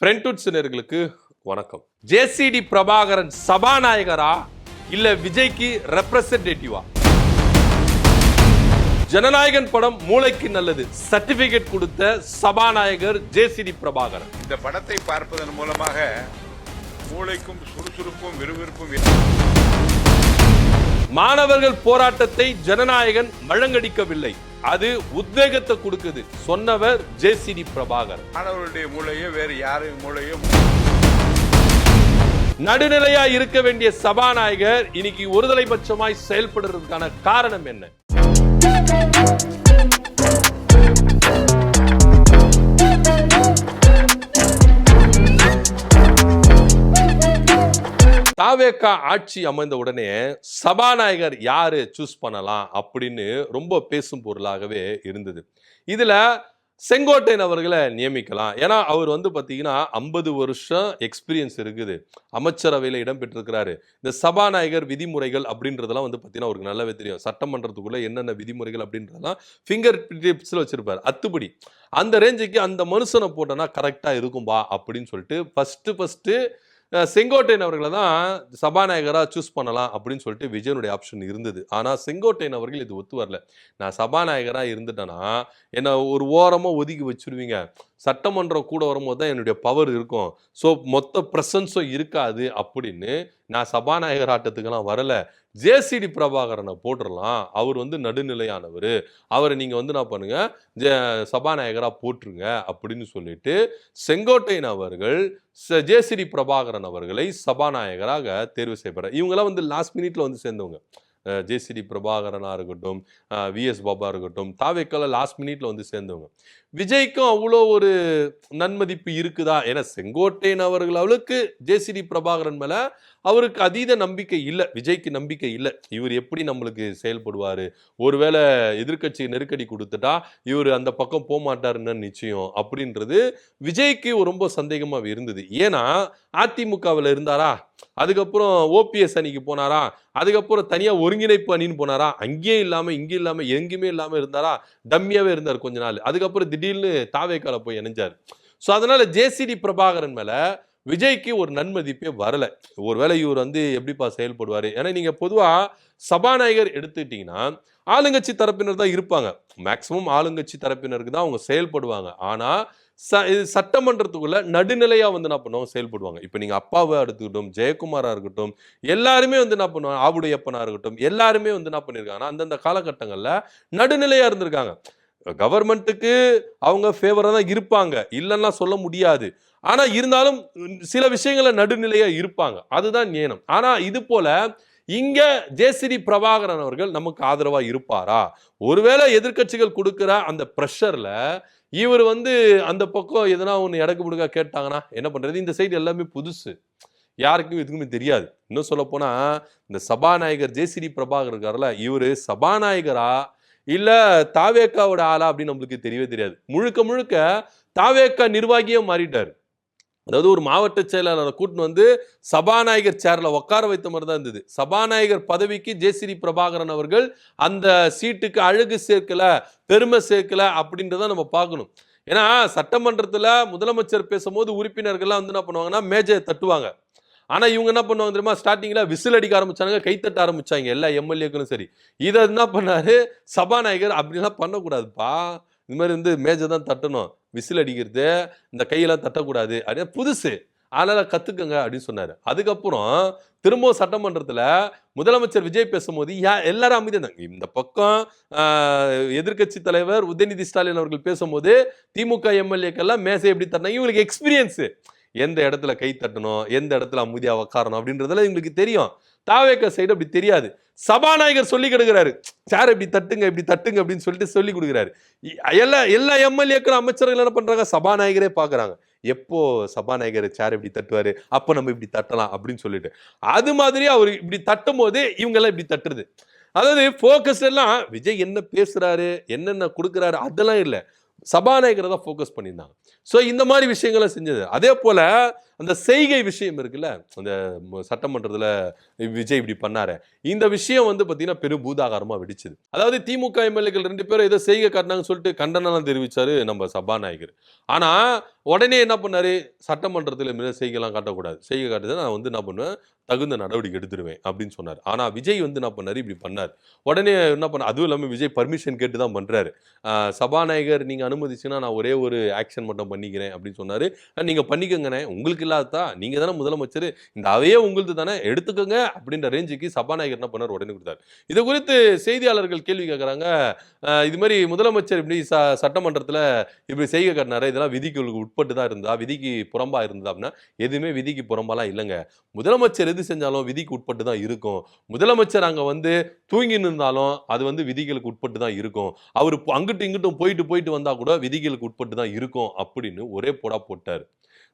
ஃப்ரெண்ட்வுட்ஸ் நேயர்களுக்கு வணக்கம். ஜேசிடி பிரபாகரன் சபாநாயகரா இல்ல விஜய்க்கு ரெப்ரசன்டேட்டிவா? ஜனநாயகன் படம் மூளைக்கு நல்லது சர்டிபிகேட் கொடுத்த சபாநாயகர் ஜேசிடி பிரபாகரன். இந்த படத்தை பார்ப்பதன் மூலமாக மூளைக்கும் சுறுசுறுப்பும் விறுவிறுப்பும். மாணவர்கள் போராட்டத்தை ஜனநாயகன் மழங்கடிக்கவில்லை, அது உத்வேகத்தை கொடுக்குது சொன்னவர் ஜேசிடி பிரபாகரன். மாணவர்களுடைய மூளையோ வேறு யாரையும் மூளையோ நடுநிலையா இருக்க வேண்டிய சபாநாயகர் இன்னைக்கு ஒருதலை பட்சமாய் செயல்படுறதுக்கான காரணம் என்ன? தாவேகா ஆட்சி அமைந்த உடனே சபாநாயகர் யாரு சூஸ் பண்ணலாம் அப்படின்னு ரொம்ப பேசும் பொருளாகவே இருந்தது. இதுல செங்கோட்டையன் அவர்களை நியமிக்கலாம். ஏன்னா அவர் பாத்தீங்கன்னா 50 வருஷம் எக்ஸ்பீரியன்ஸ் இருக்குது, அமைச்சரவையில இடம் பெற்றிருக்கிறாரு. இந்த சபாநாயகர் விதிமுறைகள் அப்படின்றதெல்லாம் பாத்தீங்கன்னா அவருக்கு நல்லாவே தெரியும். சட்டமன்றத்துக்குள்ள என்னென்ன விதிமுறைகள் அப்படின்றதெல்லாம் ஃபிங்கர் டிப்ஸ்ல வச்சிருப்பாரு. அத்துப்படி அந்த ரேஞ்சுக்கு அந்த மனுஷனை போட்டோன்னா கரெக்டா இருக்கும்பா அப்படின்னு சொல்லிட்டு ஃபர்ஸ்ட் செங்கோட்டையன் அவர்களை தான் சபாநாயகராக சூஸ் பண்ணலாம் அப்படின்னு சொல்லிட்டு விஜயனுடைய ஆப்ஷன் இருந்தது. ஆனால் செங்கோட்டையன் அவர்கள் இது ஒத்து வரல. நான் சபாநாயகராக இருந்துட்டேன்னா என்னை ஒரு ஓரமாக ஒதுக்கி வச்சுருவீங்க, சட்டமன்றம் கூட வரும்போது தான் என்னுடைய பவர் இருக்கும், ஸோ மொத்த ப்ரெசன்ஸும் இருக்காது அப்படின்னு நான் சபாநாயகர் ஆட்டத்துக்கெல்லாம் வரலை. ஜேசிடி பிரபாகரனை போட்டுடலாம், அவர் நடுநிலையானவர், அவரை நீங்கள் என்ன பண்ணுங்க சபாநாயகராக போட்டுருங்க அப்படின்னு சொல்லிட்டு செங்கோட்டையன் அவர்கள் ஜேசிடி பிரபாகரன் அவர்களை சபாநாயகராக தேர்வு செய்யப்படுறார். இவங்கெல்லாம் லாஸ்ட் மினிட்ல சேர்ந்தவங்க. ஜேசிடி பிரபாகரனா இருக்கட்டும், விஎஸ் பாபா இருக்கட்டும், தாவேக்கால லாஸ்ட் மினிட்ல சேர்ந்தவங்க. விஜய்க்கும் அவ்வளோ ஒரு நன்மதிப்பு இருக்குதா? ஏன்னா செங்கோட்டையன் அவர்கள் அவளுக்கு ஜேசிடி பிரபாகரன் மேல அவருக்கு அதீத நம்பிக்கை இல்லை, விஜய்க்கு நம்பிக்கை இல்லை. இவர் எப்படி நம்மளுக்கு செயல்படுவார், ஒருவேளை எதிர்கட்சி நெருக்கடி கொடுத்துட்டா இவர் அந்த பக்கம் போக மாட்டாருன்னு நிச்சயம் அப்படின்றது விஜய்க்கு ரொம்ப சந்தேகமாக இருந்தது. ஏன்னா அதிமுகவில் இருந்தாரா, அதுக்கப்புறம் ஓபிஎஸ் அணிக்கு போனாரா, அதுக்கப்புறம் தனியாக ஒருங்கிணைப்பு அணின்னு போனாரா, அங்கேயும் இல்லாமல் இங்கேயும் இல்லாமல் எங்கேயுமே இல்லாமல் இருந்தாரா, டம்மியாகவே இருந்தார் கொஞ்ச நாள். அதுக்கப்புறம் திடீர்னு தாவேக்கால போய் இணைஞ்சார். ஸோ அதனால ஜேசிடி பிரபாகரன் மேலே விஜய்க்கு ஒரு நன்மதிப்பே வரலை. ஒருவேளை இவர் எப்படிப்பா செயல்படுவார்? ஏன்னா நீங்கள் பொதுவாக சபாநாயகர் எடுத்துக்கிட்டிங்கன்னா ஆளுங்கட்சி தரப்பினர் தான் இருப்பாங்க, மேக்சிமம் ஆளுங்கட்சி தரப்பினருக்கு தான் அவங்க செயல்படுவாங்க. ஆனால் சட்டமன்றத்துக்குள்ள நடுநிலையா என்ன பண்ணுவாங்க, செயல்படுவாங்க. இப்போ நீங்க அப்பாவை எடுத்துக்கிட்டோம், ஜெயக்குமாரா இருக்கட்டும், எல்லாருமே என்ன பண்ணுவாங்க, ஆவுடையப்பனா இருக்கட்டும், எல்லாருமே என்ன பண்ணியிருக்காங்கன்னா அந்தந்த காலகட்டங்கள்ல நடுநிலையா இருந்திருக்காங்க. கவர்மெண்ட்டுக்கு அவங்க ஃபேவரா தான் இருப்பாங்க, இல்லைன்னா சொல்ல முடியாது. ஆனா இருந்தாலும் சில விஷயங்கள நடுநிலையா இருப்பாங்க, அதுதான் ஞானம். ஆனா இது போல இங்க ஜேசிடி பிரபாகரன் அவர்கள் நமக்கு ஆதரவா இருப்பாரா? ஒருவேளை எதிர்கட்சிகள் கொடுக்கிற அந்த பிரஷர்ல இவர் அந்த பக்கம் எதனா ஒன்று இடக்கு முடுக்கா கேட்டாங்கன்னா என்ன பண்றது? இந்த சைடு எல்லாமே புதுசு, யாருக்கும் எதுக்குமே தெரியாது. இன்னும் சொல்ல போனா இந்த சபாநாயகர் ஜேசிடி பிரபாகர் இருக்காருல்ல, இவரு சபாநாயகரா இல்ல தாவேக்காவோட ஆளா அப்படின்னு நம்மளுக்கு தெரியவே தெரியாது. முழுக்க முழுக்க தாவேக்கா நிர்வாகியே மாறிட்டார். அதாவது ஒரு மாவட்ட செயலாளரை கூட்டின்னு சபாநாயகர் சேர்ல உட்கார வைத்த மாதிரி தான் இருந்தது. சபாநாயகர் பதவிக்கு ஜேசிடி பிரபாகரன் அவர்கள் அந்த சீட்டுக்கு அழகு சேர்க்கல, பெருமை சேர்க்கல அப்படின்றத நம்ம பார்க்கணும். ஏன்னா சட்டமன்றத்தில் முதலமைச்சர் பேசும்போது உறுப்பினர்கள்லாம் என்ன பண்ணுவாங்கன்னா மேஜை தட்டுவாங்க. ஆனால் இவங்க என்ன பண்ணுவாங்க தெரியுமா, ஸ்டார்டிங்ல விசில் அடிக்க ஆரம்பிச்சாங்க, கைத்தட்ட ஆரம்பிச்சாங்க எல்லா எம்எல்ஏக்களும். சரி, இதை என்ன பண்ணாரு சபாநாயகர், அப்படிலாம் பண்ணக்கூடாதுப்பா, இந்த மாதிரி மேஜை தான் தட்டணும், விசில் அடிக்கிறது இந்த கையெல்லாம் தட்டக்கூடாது அப்படின்னு புதுசு, அதனால கத்துக்கங்க அப்படின்னு சொன்னாரு. அதுக்கப்புறம் திரும்பவும் சட்டமன்றத்துல முதலமைச்சர் விஜய் பேசும்போது எல்லாரும் அமைதி இருந்தாங்க. இந்த பக்கம் எதிர்கட்சி தலைவர் உதயநிதி ஸ்டாலின் அவர்கள் பேசும்போது திமுக எம்எல்ஏக்கெல்லாம் மேசை எப்படி தட்டினாங்க, இவங்களுக்கு எக்ஸ்பீரியன்ஸ், எந்த இடத்துல கை தட்டணும், எந்த இடத்துல அமைதியா உக்காரணும் அப்படின்றதுல இவங்களுக்கு தெரியும். தாவேக்கா சைடு அப்படி தெரியாது. சபாநாயகர் சொல்லி கொடுக்குறாரு, சேர் இப்படி தட்டுங்க இப்படி தட்டுங்க அப்படின்னு சொல்லிட்டு சொல்லி கொடுக்குறாரு. எல்லா எம்எல்ஏக்களும் அமைச்சர்கள் என்ன பண்றாங்க, சபாநாயகரே பாக்குறாங்க, எப்போ சபாநாயகர் சேர் இப்படி தட்டுவாரு, அப்போ நம்ம இப்படி தட்டலாம் அப்படின்னு சொல்லிட்டு. அது மாதிரி அவர் இப்படி தட்டும் போது இவங்க எல்லாம் இப்படி தட்டுறது. அதாவது போக்கஸ் எல்லாம் விஜய் என்ன பேசுறாரு, என்னென்ன கொடுக்குறாரு அதெல்லாம் இல்லை, சபாநாயகரை தான் ஃபோக்கஸ் பண்ணியிருந்தாங்க. ஸோ இந்த மாதிரி விஷயங்களை செஞ்சது. அதே போல அந்த செய்கை விஷயம் இருக்குல்ல, அந்த சட்டமன்றத்துல விஜய் இப்படி பண்ணாரு, இந்த விஷயம் வந்து பாத்தீங்கன்னா பெரும் பூதாகாரமா வெடிச்சது. அதாவது திமுக எம்எல்ஏக்கள் 2 பேரும் ஏதோ செய்கை காட்டினாங்கன்னு சொல்லிட்டு கண்டனம் தெரிவிச்சாரு நம்ம சபாநாயகர். ஆனா உடனே என்ன பண்ணாரு, சட்டமன்றத்தில் இனிமே செய்கைலாம் காட்டக்கூடாது, செய்கை காட்டுறதை நான் வந்து என்ன பண்ணுவேன், தகுந்த நடவடிக்கை எடுத்துருவேன் அப்படின்னு சொன்னார். ஆனா விஜய் வந்து என்ன பண்ணாரு, இப்படி பண்ணார். உடனே என்ன பண்ண, அதுவும் இல்லாம விஜய் பர்மிஷன் கேட்டு தான் பண்றாரு. சபாநாயகர் நீங்க அனுமதிச்சுன்னா நான் ஒரே ஒரு ஆக்ஷன் மட்டும் பண்ணிக்கிறேன் அப்படின்னு சொன்னாரு. நீங்க பண்ணிக்கோங்கண்ணே, உங்களுக்கு இல்லாததா, நீங்க தானே முதலமைச்சர், இந்த அவையே உங்களுது தானே, எடுத்துக்கோங்க அப்படின்ற ரேஞ்சுக்கு சபாநாயகர் என்ன பண்ணார், உடனே கொடுத்தாரு. இது குறித்து செய்தியாளர்கள் கேள்வி கேட்கறாங்க. இது மாதிரி முதலமைச்சர் இப்படி சட்டமன்றத்துல இப்படி செய்கை காட்டினாரு, இதெல்லாம் விதிக்கு உட்பட்டு தான் இருந்தா, விதிக்கு புறம்பா இருந்தா அப்படின்னா, எதுவுமே விதிக்கு புறம்பாலாம் இல்லைங்க. முதலமைச்சர் எது செஞ்சாலும் விதிக்கு உட்பட்டு தான் இருக்கும். முதலமைச்சர் அங்க வந்து தூங்கின்னு இருந்தாலும் அது வந்து விதிகளுக்கு உட்பட்டு தான் இருக்கும். அவரு அங்கிட்டும் இங்கிட்டும் போயிட்டு வந்தா கூட விதிகளுக்கு உட்பட்டு தான் இருக்கும் அப்படின்னு ஒரே போடா போட்டாரு.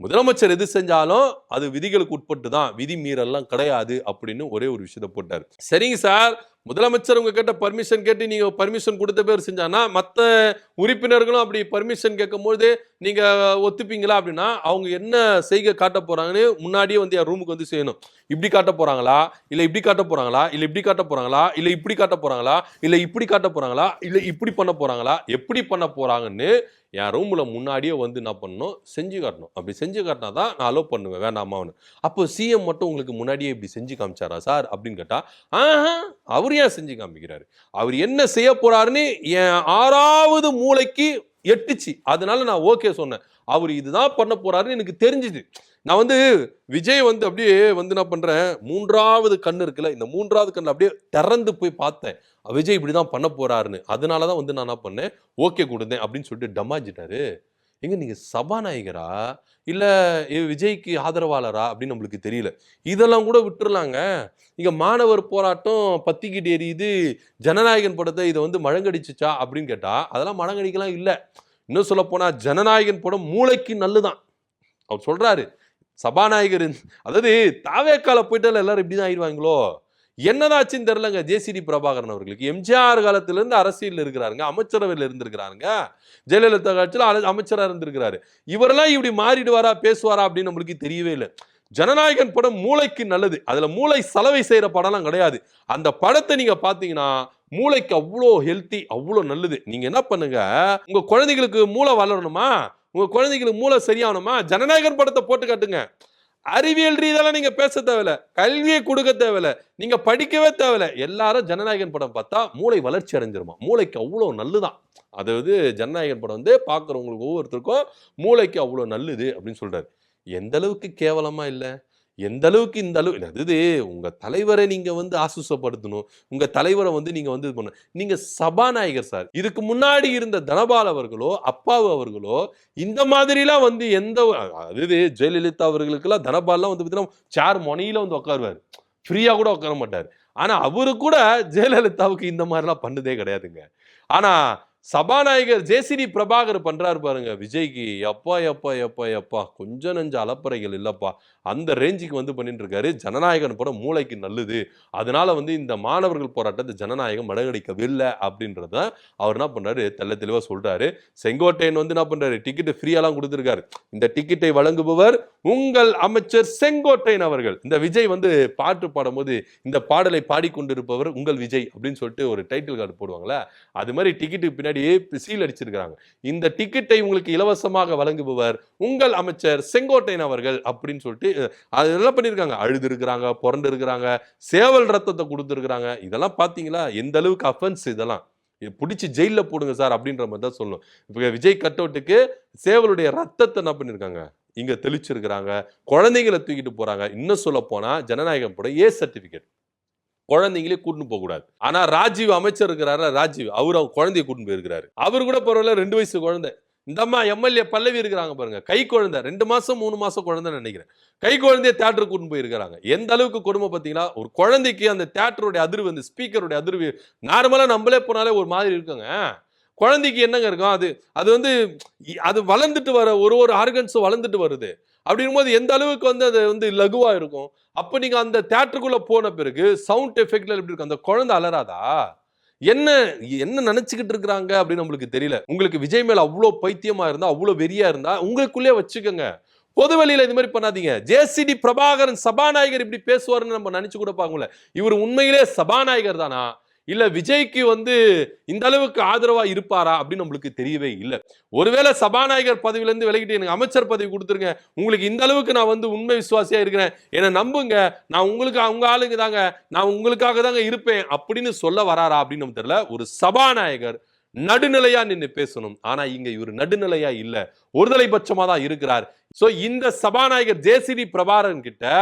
முதலமைச்சர் எது செஞ்சாலும் அது விதிகளுக்கு உட்பட்டு தான், விதி மீறல்லாம் கிடையாது அப்படின்னு ஒரே ஒரு விஷயத்தை போட்டாரு. சரிங்க சார், முதலமைச்சர் உங்ககிட்ட பர்மிஷன் கேட்டு நீங்க பர்மிஷன் கொடுத்த பேர் செஞ்சானா, மத்த உறுப்பினர்களும் அப்படி பர்மிஷன் கேட்கும்போது நீங்க ஒத்துப்பீங்களா அப்படின்னா, அவங்க என்ன செய்கை காட்ட போறாங்கன்னு முன்னாடியே வந்து என் ரூமுக்கு வந்து செய்யணும். இப்படி காட்ட போறாங்களா, இல்ல இப்படி காட்ட போறாங்களா, இல்ல இப்படி காட்ட போறாங்களா, இல்ல இப்படி காட்ட போறாங்களா, இல்ல இப்படி காட்ட போறாங்களா, இல்ல இப்படி பண்ண போறாங்களா, எப்படி பண்ண போறாங்கன்னு என் ரூம்ல முன்னாடியே வந்து என்ன பண்ணணும், செஞ்சு காட்டணும். அப்படி செஞ்சு காட்டினா தான் நான் அலோவ் பண்ணுவேன், வேண்டாமான்னு. அப்போ சிஎம் மட்டும் உங்களுக்கு முன்னாடியே இப்படி செஞ்சு காமிச்சாரா சார் அப்படின்னு கேட்டா, அவர் ஏன் செஞ்சு காமிக்கிறாரு, அவர் என்ன செய்ய போறாருன்னு என் 6வது மூளைக்கு எட்டுச்சு. அதனால நான் ஓகே சொன்னேன். அவர் இதுதான் பண்ண போறாருன்னு எனக்கு தெரிஞ்சுது. நான் வந்து விஜய் வந்து அப்படியே வந்து என்ன பண்றேன், 3வது கண்ணு இருக்குல்ல, இந்த 3வது கண்ணு அப்படியே திறந்து போய் பார்த்தேன், விஜய் இப்படிதான் பண்ண போறாருன்னு. அதனாலதான் வந்து நான் என்ன பண்ணேன், ஓகே கொடுத்தேன் அப்படின்னு சொல்லிட்டு டமாஞ்சிட்டாரு. எங்க நீங்க சபாநாயகரா இல்ல விஜய்க்கு ஆதரவாளரா அப்படின்னு நம்மளுக்கு தெரியல. இதெல்லாம் கூட விட்டுறலாங்க. இங்க மாணவர் போராட்டம் பத்திக்கிட்டு எரியுது, ஜனநாயகன் படத்தை இதை வந்து மழங்கடிச்சுச்சா அப்படின்னு கேட்டா, அதெல்லாம் மழங்கடிக்கலாம் இல்ல. இன்னும் சொல்ல போனா ஜனநாயகன் படம் மூளைக்கு நல்லுதான். அவர் சொல்றாரு சபாநாயகர், அதாவது தாவேக்கால போயிட்டால எல்லாரும் இப்படிதான் ஆயிடுவாங்களோ, என்னதாச்சுன்னு தெரியலங்க. ஜேசிடி பிரபாகரன் அவர்களுக்கு எம்ஜிஆர் காலத்துல இருந்து அரசியல் இருக்கிறாருங்க, அமைச்சரவையில் இருந்திருக்கிறாருங்க, ஜெயலலிதா காலத்துல அமைச்சரா இருந்திருக்கிறாரு. இவரெல்லாம் இப்படி மாறிடுவாரா பேசுவாரா அப்படின்னு நம்மளுக்கு தெரியவே இல்லை. ஜனநாயகன் படம் மூளைக்கு நல்லது, அதுல மூளை சலவை செய்யற படம்லாம் கிடையாது. அந்த படத்தை நீங்க பாத்தீங்கன்னா மூளைக்கு அவ்வளோ ஹெல்த்தி, அவ்வளோ நல்லது. நீங்க என்ன பண்ணுங்க, உங்க குழந்தைகளுக்கு மூளை வளரணுமா, உங்க குழந்தைகளுக்கு மூளை சரியாகணுமா, ஜனநாயகன் படத்தை போட்டு காட்டுங்க. அறிவியல் ரீதியெல்லாம் நீங்க பேச தேவையில்ல, கல்வியை கொடுக்க தேவையில்ல, நீங்க படிக்கவே தேவையில்ல. எல்லாரும் ஜனநாயகன் படம் பார்த்தா மூளை வளர்ச்சி அடைஞ்சிருமா, மூளைக்கு அவ்வளோ நல்லதுதான். அதாவது ஜனநாயகன் படம் வந்து பார்க்குறவங்களுக்கு ஒவ்வொருத்தருக்கும் மூளைக்கு அவ்வளோ நல்லது அப்படின்னு சொல்றாரு. எந்த அளவுக்கு கேவலமா இல்லை, எந்த அளவுக்கு இந்த அளவு, அதாவது உங்க தலைவரை நீங்க வந்து ஆசுசப்படுத்தணும், உங்க தலைவரை வந்து நீங்க வந்து இது பண்ண, நீங்க சபாநாயகர் சார். இதுக்கு முன்னாடி இருந்த தனபால் அவர்களோ அப்பாவு அவர்களோ இந்த மாதிரிலாம் வந்து எந்த, அதாவது ஜெயலலிதா அவர்களுக்கெல்லாம் தனபால்லாம் வந்து பார்த்தீங்கன்னா சேர் மொனையில வந்து உட்காருவாரு, ஃப்ரீயா கூட உட்கார மாட்டாரு. ஆனா அவரு கூட ஜெயலலிதாவுக்கு இந்த மாதிரிலாம் பண்ணதே கிடையாதுங்க. ஆனா சபாநாயகர் ஜேசிடி பிரபாகர் பண்றாரு பாருங்க விஜய்க்கு, எப்பா எப்பா எப்பா எப்பா கொஞ்சம் நெஞ்ச அலப்பறைகள் இல்லப்பா, அந்த ரேஞ்சுக்கு வந்து பண்ணிட்டு இருக்காரு. ஜனநாயகன் படம் மூளைக்கு நல்லது, அதனால வந்து இந்த மாணவர்கள் போராட்டத்தை ஜனநாயகம் மடங்கடிக்கவில்லை அப்படின்றத அவர் என்ன பண்றாரு, தெள்ள தெளிவா சொல்றாரு. செங்கோட்டையன் வந்து என்ன பண்றாரு, டிக்கெட் ஃப்ரீயாலாம் கொடுத்திருக்காரு. இந்த டிக்கெட்டை வழங்குபவர் உங்கள் அமைச்சர் செங்கோட்டையன் அவர்கள். இந்த விஜய் வந்து பாட்டு பாடும்போது இந்த பாடலை பாடிக்கொண்டிருப்பவர் உங்கள் விஜய் அப்படின்னு சொல்லிட்டு ஒரு டைட்டில் கார்டு போடுவாங்களே, அது மாதிரி டிக்கெட்டுக்கு பின்னாடி சீல் அடிச்சிருக்காங்க. இந்த டிக்கெட்டை உங்களுக்கு இலவசமாக வழங்குபவர் உங்கள் அமைச்சர் செங்கோட்டையன் அவர்கள் அப்படின்னு சொல்லிட்டு அதெல்லாம் பண்ணிருக்காங்க. அழுது இருக்கிறாங்க, புரண்டு இருக்கிறாங்க, சேவல் ரத்தத்தை கொடுத்துருக்காங்க. இதெல்லாம் பாத்தீங்களா எந்த அளவுக்கு அஃபென்ஸ், இதெல்லாம் பிடிச்சி ஜெயில போடுங்க சார் அப்படின்ற மாதிரி தான் சொல்லணும். இப்ப விஜய் கட் அவுட்டுக்கு சேவலுடைய ரத்தத்தை என்ன பண்ணிருக்காங்க, இங்க தெளிச்சிருக்கிறாங்க, குழந்தைங்களை தூக்கிட்டு போறாங்க. இன்னும் சொல்ல போனா ஜனநாயகம் படம் ஏ சர்டிபிகேட், குழந்தைங்களே கூட்டின்னு போக கூடாது. ஆனா ராஜீவ் அமைச்சர் இருக்கிறாரு, ராஜீவ் அவர் குழந்தைய கூட்டின்னு போயிருக்கிறாரு. அவர் கூட பரவாயில்ல, 2 வயசு குழந்தை. இந்த அம்மா எம்எல்ஏ பல்லவி இருக்கிறாங்க பாருங்க, கை குழந்தை, 2 மாசம் 3 மாசம் குழந்தைன்னு நினைக்கிறேன், கை குழந்தைய தியேட்டருக்கு கூட்டின்னு போயிருக்கிறாங்க. எந்த அளவுக்கு கொடுமை பார்த்தீங்களா, ஒரு குழந்தைக்கு அந்த தியேட்டருடைய அதிர்வு, அந்த ஸ்பீக்கருடைய அதிர்வு, நார்மலா நம்மளே போனாலே ஒரு மாதிரி இருக்குங்க, குழந்தைக்கு என்னங்க இருக்கும், அது வந்து அது வளர்ந்துட்டு வர ஒரு ஆர்கன்ஸும் வளர்ந்துட்டு வருது. அப்படிங்கும்போது எந்த அளவுக்கு வந்து அது வந்து லகுவா இருக்கும். அப்ப நீங்க அந்த தியேட்டருக்குள்ள போன பிறகு சவுண்ட் எஃபெக்ட்ல எப்படி இருக்கும், அந்த குழந்தை அலறாதா, என்ன என்ன நினைச்சுக்கிட்டு இருக்கிறாங்க அப்படின்னு நம்மளுக்கு தெரியல. உங்களுக்கு விஜய் மேல அவ்வளோ பைத்தியமா இருந்தா, அவ்வளோ வெறியா இருந்தா உங்களுக்குள்ளே வச்சுக்கோங்க. பொதுவெளியில இது மாதிரி பண்ணாதீங்க. ஜேசிடி பிரபாகரன் சபாநாயகர் இப்படி பேசுவாருன்னு நம்ம நினைச்சு கூட பார்க்கல. இவர் உண்மையிலே சபாநாயகர் தானா, இல்ல விஜய்க்கு இந்த அளவுக்கு ஆதரவா இருப்பாரா அப்படின்னு நம்மளுக்கு தெரியவே இல்லை. ஒருவேளை சபாநாயகர் பதவியில இருந்து விலகிட்டு எனக்கு அமைச்சர் பதவி கொடுத்துருங்க, உங்களுக்கு இந்த அளவுக்கு நான் உண்மை விசுவாசியா இருக்கிறேன், என்னை நம்புங்க, நான் உங்களுக்கு அவங்க ஆளுங்க தாங்க, நான் உங்களுக்காக தாங்க இருப்பேன் அப்படின்னு சொல்ல வராரா அப்படின்னு நம்ம தெரியல. ஒரு சபாநாயகர் நடுநிலையா நின்று பேசணும். ஆனா இங்க இவர் நடுநிலையா இல்ல, ஒருதலை பட்சமா தான் இருக்கிறார். சோ இந்த சபாநாயகர் ஜேசிடி பிரபாகரன் கிட்ட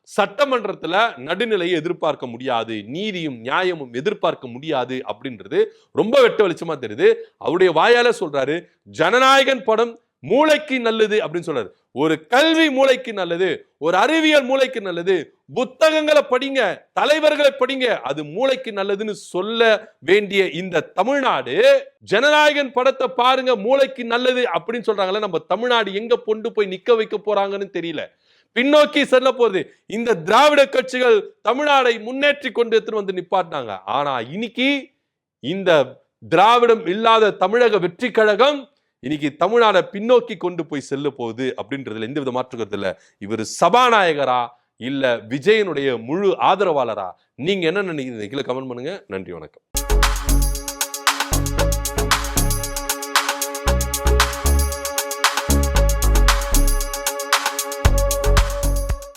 சட்டமன்றத்துல நடுநிலையை எதிர்பார்க்க முடியாது, நீதியும் நியாயமும் எதிர்பார்க்க முடியாது அப்படின்றது ரொம்ப வெட்ட வெளிச்சமா தெரியுது. அவருடைய வாயால சொல்றாரு, ஜனநாயகன் படம் மூளைக்கு நல்லது அப்படின்னு சொல்றாரு. ஒரு கல்வி மூளைக்கு நல்லது, ஒரு அறிவியல் மூளைக்கு நல்லது, புத்தகங்களை படிங்க, தலைவர்களை படிங்க, அது மூளைக்கு நல்லதுன்னு சொல்ல வேண்டிய இந்த தமிழ்நாடு ஜனநாயகன் படத்தை பாருங்க மூளைக்கு நல்லது அப்படின்னு சொல்றாங்கல்ல, நம்ம தமிழ்நாடு எங்க கொண்டு போய் நிக்க வைக்க போறாங்கன்னு தெரியல. பின்னோக்கி செல்ல போகுது. இந்த திராவிட கட்சிகள் தமிழ்நாடை முன்னேற்றி கொண்டு எடுத்துட்டு நிப்பாட்டினாங்க. ஆனா இன்னைக்கு இந்த திராவிடம் இல்லாத தமிழக வெற்றி கழகம் இன்னைக்கு தமிழ்நாடை பின்னோக்கி கொண்டு போய் செல்ல போகுது அப்படின்றதுல எந்த வித மாற்று கருத்து இல்ல. இவர் சபாநாயகரா இல்ல விஜயனுடைய முழு ஆதரவாளரா? நீங்க என்ன நினைக்கிறீங்க? கீழே கமெண்ட் பண்ணுங்க. நன்றி, வணக்கம்.